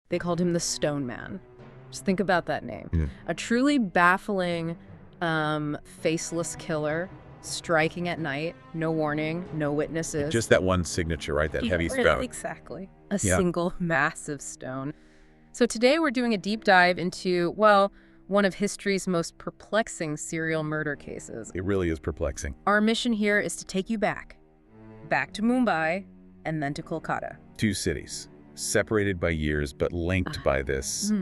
They called him the Stoneman. Just think about that name. Yeah. A truly baffling, faceless killer, striking at night, no warning, no witnesses. Just that one signature, right? That heavy stone. Exactly. A Yeah. single massive stone. So today we're doing a deep dive into, well, one of history's most perplexing serial murder cases. It really is perplexing. Our mission here is to take you back to Mumbai and then to Kolkata. Two cities, separated by years, but linked by this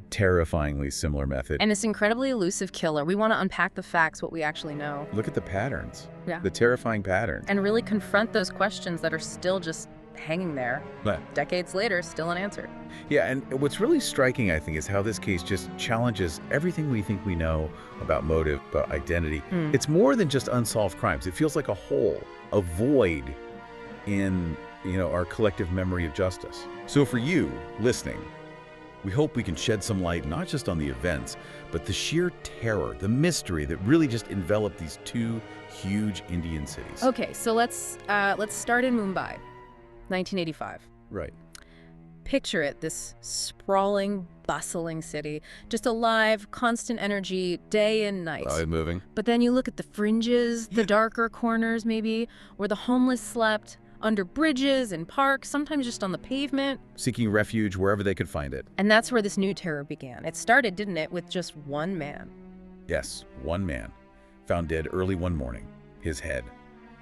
terrifyingly similar method. And this incredibly elusive killer. We want to unpack the facts, what we actually know. Look at the patterns. Yeah. The terrifying patterns. And really confront those questions that are still just hanging there, But, decades later, still unanswered. yeah, and what's really striking, I think, is how this case just challenges everything we think we know about motive, about identity. It's more than just unsolved crimes. It feels like a hole, a void in, our collective memory of justice. So for you, listening, we hope we can shed some light not just on the events, but the sheer terror, the mystery that really just enveloped these two huge Indian cities. Okay, so let's start in Mumbai, 1985. Right. Picture it, this sprawling, bustling city, just alive, constant energy, day and night. Moving. But then you look at the fringes, the darker corners maybe, where the homeless slept, under bridges and parks, sometimes just on the pavement. Seeking refuge wherever they could find it. And that's where this new terror began. It started, didn't it, with just one man. Yes, one man, found dead early one morning. His head,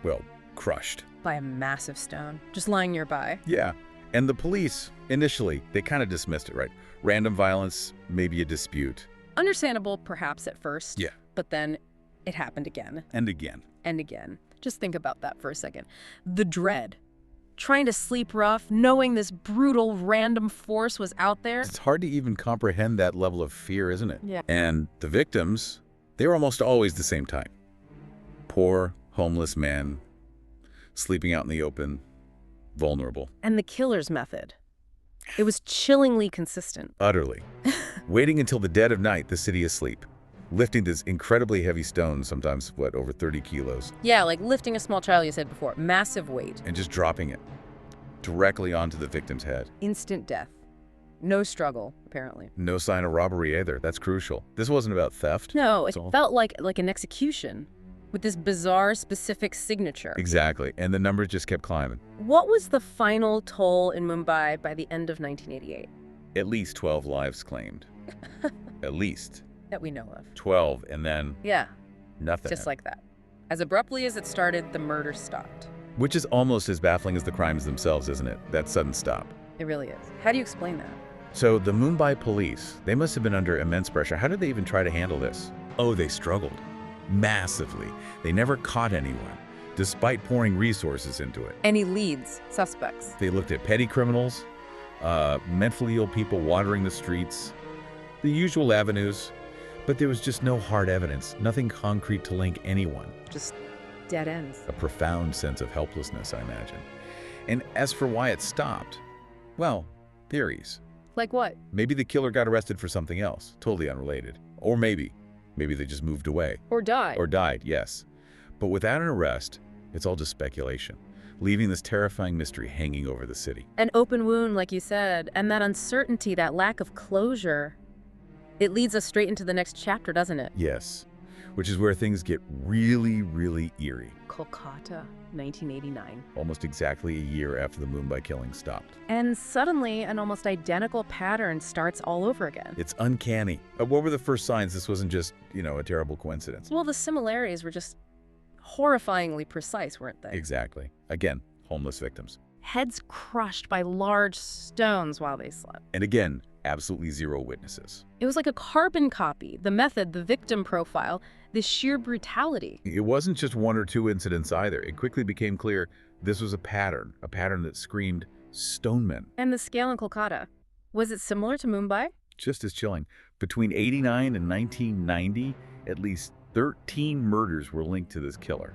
well, crushed. By a massive stone, just lying nearby. Yeah, and the police, initially, they kind of dismissed it, right? Random violence, maybe a dispute. Understandable, perhaps, at first. Yeah. But then it happened again. And again. And again. Just think about that for a second. The dread. Trying to sleep rough, knowing this brutal, random force was out there. It's hard to even comprehend that level of fear, isn't it? Yeah. And the victims, they were almost always the same type. Poor, homeless man, sleeping out in the open, vulnerable. And the killer's method. It was chillingly consistent. Utterly. Waiting until the dead of night, the city asleep. Lifting this incredibly heavy stone, sometimes, over 30 kilos. Yeah, like lifting a small child, you said before. Massive weight. And just dropping it directly onto the victim's head. Instant death. No struggle, apparently. No sign of robbery either. That's crucial. This wasn't about theft. No, it It's all- felt like an execution with this bizarre, specific signature. Exactly. And the numbers just kept climbing. What was the final toll in Mumbai by the end of 1988? At least 12 lives claimed. At least. That we know of. 12, and then Yeah, nothing. just like that. As abruptly as it started, the murder stopped. Which is almost as baffling as the crimes themselves, isn't it? That sudden stop. It really is. How do you explain that? So the Mumbai police, they must have been under immense pressure. How did they even try to handle this? Oh, they struggled. Massively. They never caught anyone, despite pouring resources into it. Any leads, suspects? They looked at petty criminals, mentally ill people wandering the streets, the usual avenues, but there was just no hard evidence, nothing concrete to link anyone. Just dead ends. A profound sense of helplessness, I imagine. And as for why it stopped, well, theories. Like what? Maybe the killer got arrested for something else, totally unrelated. Or maybe they just moved away. Or died. Or died, yes. But without an arrest, it's all just speculation, leaving this terrifying mystery hanging over the city. An open wound, like you said, and that uncertainty, that lack of closure, it leads us straight into the next chapter, doesn't it? Yes, which is where things get really, really eerie. Kolkata, 1989. Almost exactly a year after the Mumbai killing stopped. And suddenly, an almost identical pattern starts all over again. It's uncanny. What were the first signs this wasn't just, a terrible coincidence? Well, the similarities were just horrifyingly precise, weren't they? Exactly. Again, homeless victims. Heads crushed by large stones while they slept. And again, absolutely zero witnesses. It was like a carbon copy. The method, the victim profile, the sheer brutality. It wasn't just one or two incidents either. It quickly became clear this was a pattern that screamed Stoneman. And the scale in Kolkata, was it similar to Mumbai? Just as chilling. Between 89 and 1990, at least 13 murders were linked to this killer.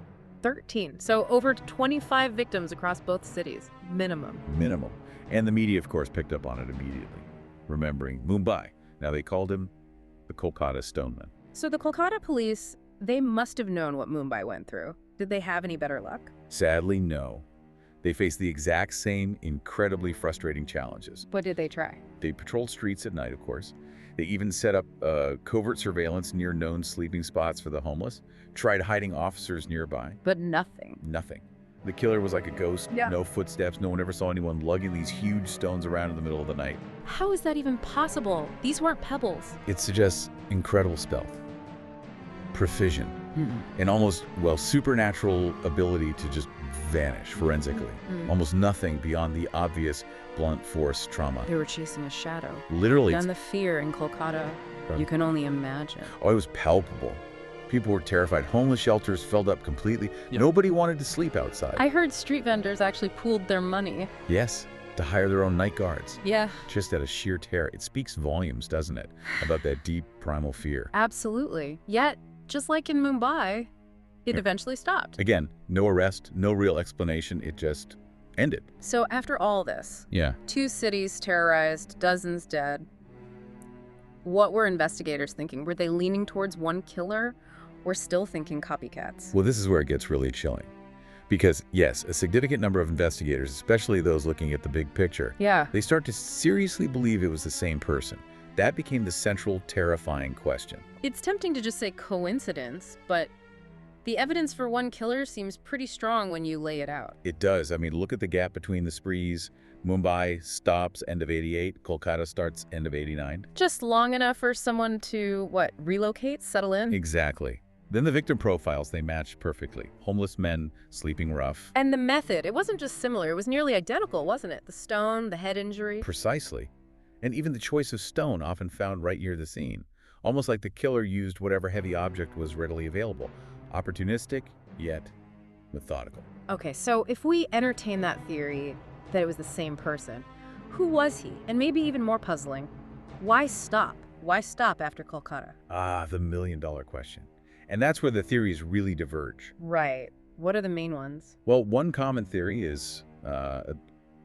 13. So over 25 victims across both cities, minimum. Minimum. And the media, of course, picked up on it immediately, remembering Mumbai. Now they called him the Kolkata Stoneman. So the Kolkata police, they must have known what Mumbai went through. Did they have any better luck? Sadly, no. They faced the exact same incredibly frustrating challenges. What did they try? They patrolled streets at night, of course. They even set up covert surveillance near known sleeping spots for the homeless, tried hiding officers nearby. But nothing. Nothing. The killer was like a ghost, Yeah. no footsteps, no one ever saw anyone lugging these huge stones around in the middle of the night. How is that even possible? These weren't pebbles. It suggests incredible stealth, precision, and almost, well, supernatural ability to just vanish forensically. Almost nothing beyond the obvious blunt force trauma. They were chasing a shadow. Literally. And the fear in Kolkata, you can only imagine. Oh, it was palpable. People were terrified. Homeless shelters filled up completely. Yeah. Nobody wanted to sleep outside. I heard street vendors actually pooled their money. Yes, to hire their own night guards. Yeah, Just out of sheer terror. It speaks volumes, doesn't it, about that deep primal fear. absolutely. Yet, just like in Mumbai, it Yeah. eventually stopped. Again, no arrest, no real explanation. It just ended. So after all this, Yeah. 2 cities terrorized, dozens dead, what were investigators thinking? Were they leaning towards one killer or still thinking copycats? Well, this is where it gets really chilling. Because, yes, a significant number of investigators, especially those looking at the big picture, Yeah. they start to seriously believe it was the same person. That became the central, terrifying question. It's tempting to just say coincidence, but the evidence for one killer seems pretty strong when you lay it out. It does. I mean, look at the gap between the sprees. Mumbai stops end of 88. Kolkata starts end of 89. Just long enough for someone to, what, relocate, settle in? Exactly. Then the victim profiles, they matched perfectly. Homeless men, sleeping rough. And the method, it wasn't just similar, it was nearly identical, wasn't it? The stone, the head injury. Precisely. And even the choice of stone often found right near the scene. Almost like the killer used whatever heavy object was readily available. Opportunistic, yet methodical. Okay, so if we entertain that theory that it was the same person, who was he? And maybe even more puzzling, why stop? Why stop after Kolkata? Ah, the million-dollar question. And that's where the theories really diverge. Right. What are the main ones? Well, one common theory is a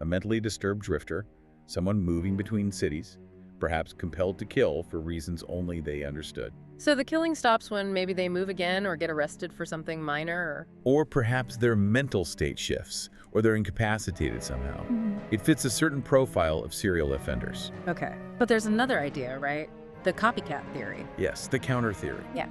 mentally disturbed drifter, someone moving between cities, perhaps compelled to kill for reasons only they understood. So the killing stops when maybe they move again or get arrested for something minor Or perhaps their mental state shifts, or they're incapacitated somehow. It fits a certain profile of serial offenders. Okay. But there's another idea, right? The copycat theory. Yes, the counter theory. Yeah.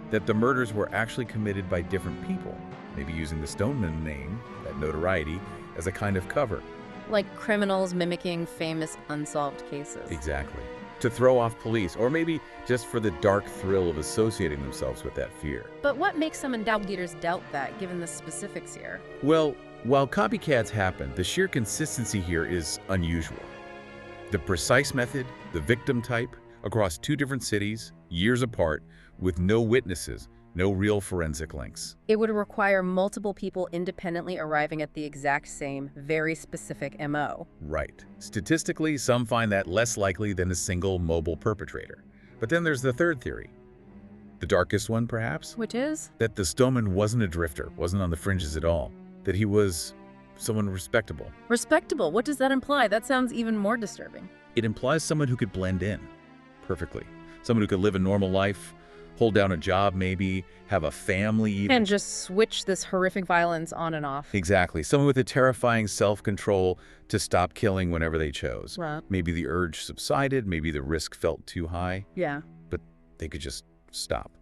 That the murders were actually committed by different people, maybe using the Stoneman name, that notoriety, as a kind of cover. Like criminals mimicking famous unsolved cases. Exactly. To throw off police, or maybe just for the dark thrill of associating themselves with that fear. But what makes some investigators doubt that, given the specifics here? Well, while copycats happen, the sheer consistency here is unusual. The precise method, the victim type, across 2 different cities, years apart, with no witnesses, no real forensic links. It would require multiple people independently arriving at the exact same, very specific MO. Right. Statistically, some find that less likely than a single mobile perpetrator. But then there's the third theory. The darkest one, perhaps? Which is? That the Stoneman wasn't a drifter, wasn't on the fringes at all. That he was someone respectable. Respectable. What does that imply? That sounds even more disturbing. It implies someone who could blend in perfectly. Someone who could live a normal life, hold down a job maybe, have a family even. And just switch this horrific violence on and off. Exactly. Someone with a terrifying self-control to stop killing whenever they chose. Right. Maybe the urge subsided, maybe the risk felt too high, Yeah, but they could just stop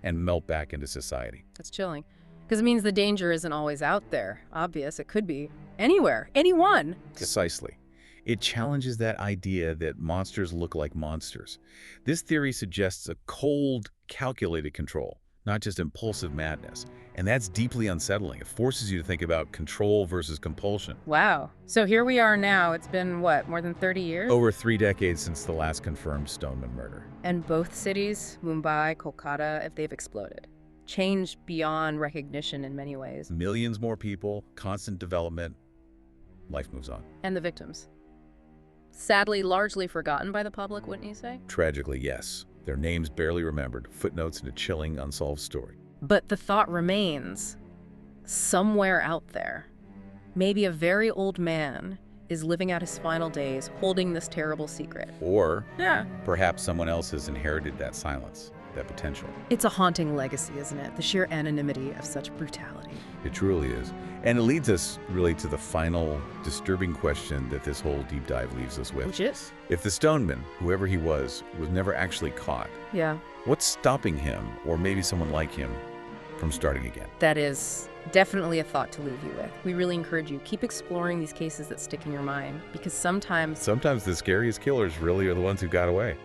and melt back into society. that's chilling. Because it means the danger isn't always out there. Obvious. It could be anywhere. Anyone. Precisely. It challenges that idea that monsters look like monsters. This theory suggests a cold, calculated control, not just impulsive madness. And that's deeply unsettling. It forces you to think about control versus compulsion. Wow. So here we are now. It's been, what, more than 30 years? Over 3 decades since the last confirmed Stoneman murder. And both cities, Mumbai, Kolkata, if they've exploded. Changed beyond recognition in many ways. Millions more people, constant development. Life moves on. And the victims. Sadly, largely forgotten by the public, wouldn't you say? Tragically, yes. Their names barely remembered, footnotes in a chilling, unsolved story. But the thought remains. Somewhere out there, maybe a very old man is living out his final days holding this terrible secret. Or Yeah. perhaps someone else has inherited that silence, that potential. It's a haunting legacy, isn't it? The sheer anonymity of such brutality. It truly is. And it leads us really to the final disturbing question that this whole deep dive leaves us with. Which is? If the Stoneman, whoever he was never actually caught, Yeah. what's stopping him, or maybe someone like him, from starting again? That is definitely a thought to leave you with. We really encourage you, keep exploring these cases that stick in your mind, because sometimes Sometimes the scariest killers really are the ones who got away.